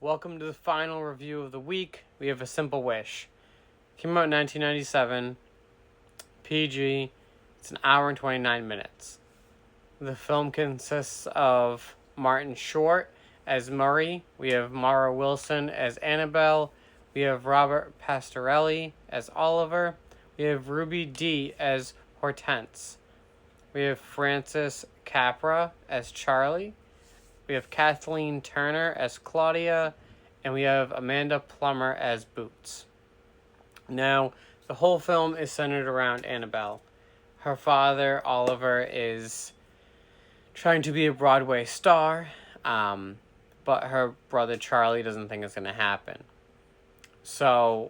Welcome to the final review of the week. We have A Simple Wish. Came out in 1997. PG. It's an hour and 29 minutes. The film consists of Martin Short as Murray. We have Mara Wilson as Annabelle. We have Robert Pastorelli as Oliver. We have Ruby Dee as Hortense. We have Francis Capra as Charlie. We have Kathleen Turner as Claudia, and we have Amanda Plummer as Boots. Now, the whole film is centered around Annabelle. Her father, Oliver, is trying to be a Broadway star, but her brother Charlie doesn't think it's going to happen. So,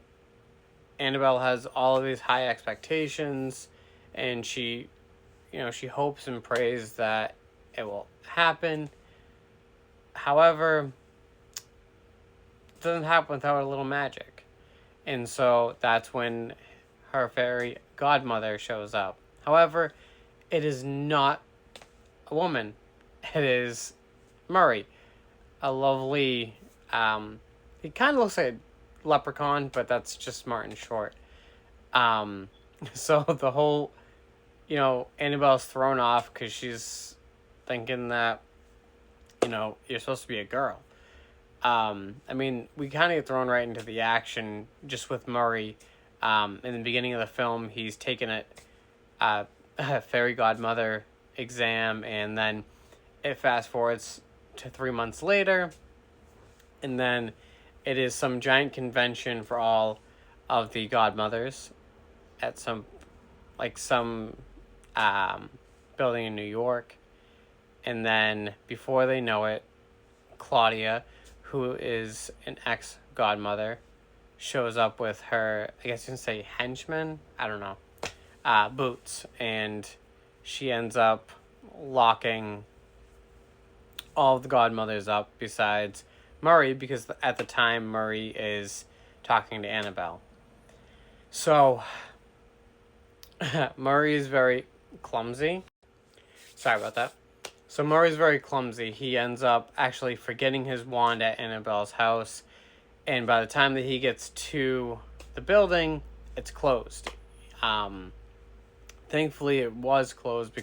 Annabelle has all of these high expectations, and she hopes and prays that it will happen. However, it doesn't happen without a little magic. And so that's when her fairy godmother shows up. However, it is not a woman. It is Murray. A lovely, he kind of looks like a leprechaun, but that's just Martin Short. So the whole, Annabelle's thrown off because she's thinking that, you're supposed to be a girl. We kind of get thrown right into the action just with Murray. In the beginning of the film, he's taken a fairy godmother exam, and then it fast forwards to 3 months later, and then it is some giant convention for all of the godmothers at some building in New York. And then, before they know it, Claudia, who is an ex-godmother, shows up with her, I guess you can say henchman? I don't know. Boots. And she ends up locking all of the godmothers up besides Murray, because at the time Murray is talking to Annabelle. So, Murray is very clumsy. Sorry about that. So Murray's very clumsy. He ends up actually forgetting his wand at Annabelle's house. And by the time that he gets to the building, it's closed. Thankfully, it was closed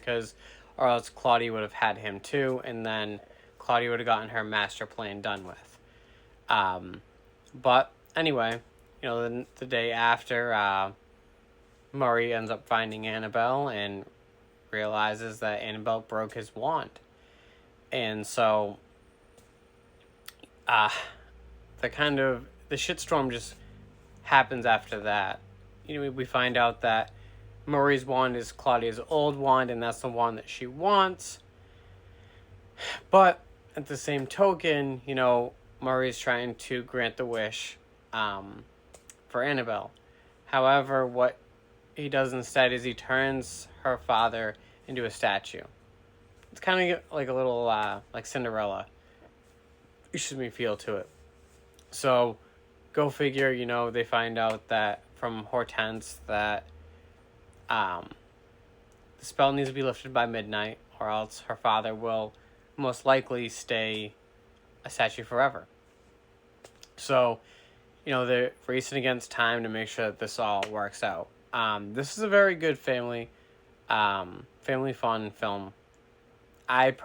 or else Claudia would have had him too. And then Claudia would have gotten her master plan done with. But anyway, the day after, Murray ends up finding Annabelle and realizes that Annabelle broke his wand. And so the shitstorm just happens after that. We find out that Murray's wand is Claudia's old wand, and that's the wand that she wants. But at the same token, Murray's trying to grant the wish for Annabelle. However, what he does instead is he turns her father into a statue. It's kind of like a little like Cinderella feel to it. So go figure, they find out that from Hortense that the spell needs to be lifted by midnight, or else her father will most likely stay a statue forever. So they're racing against time to make sure that this all works out. This is a very good family fun film. It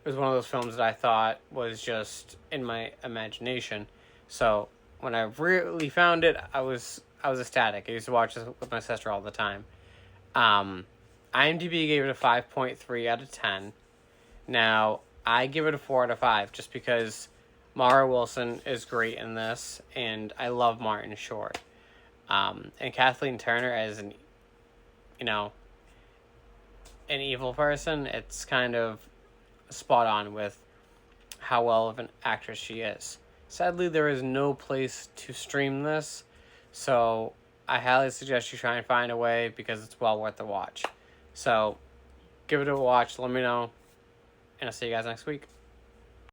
was one of those films that I thought was just in my imagination. So when I really found it, I was ecstatic. I used to watch this with my sister all the time. IMDb gave it a 5.3 out of 10. Now, I give it a 4 out of 5 just because Mara Wilson is great in this, and I love Martin Short. And Kathleen Turner as an evil person, it's kind of spot on with how well of an actress she is. Sadly, there is no place to stream this, so I highly suggest you try and find a way because it's well worth the watch. So, give it a watch, let me know, and I'll see you guys next week.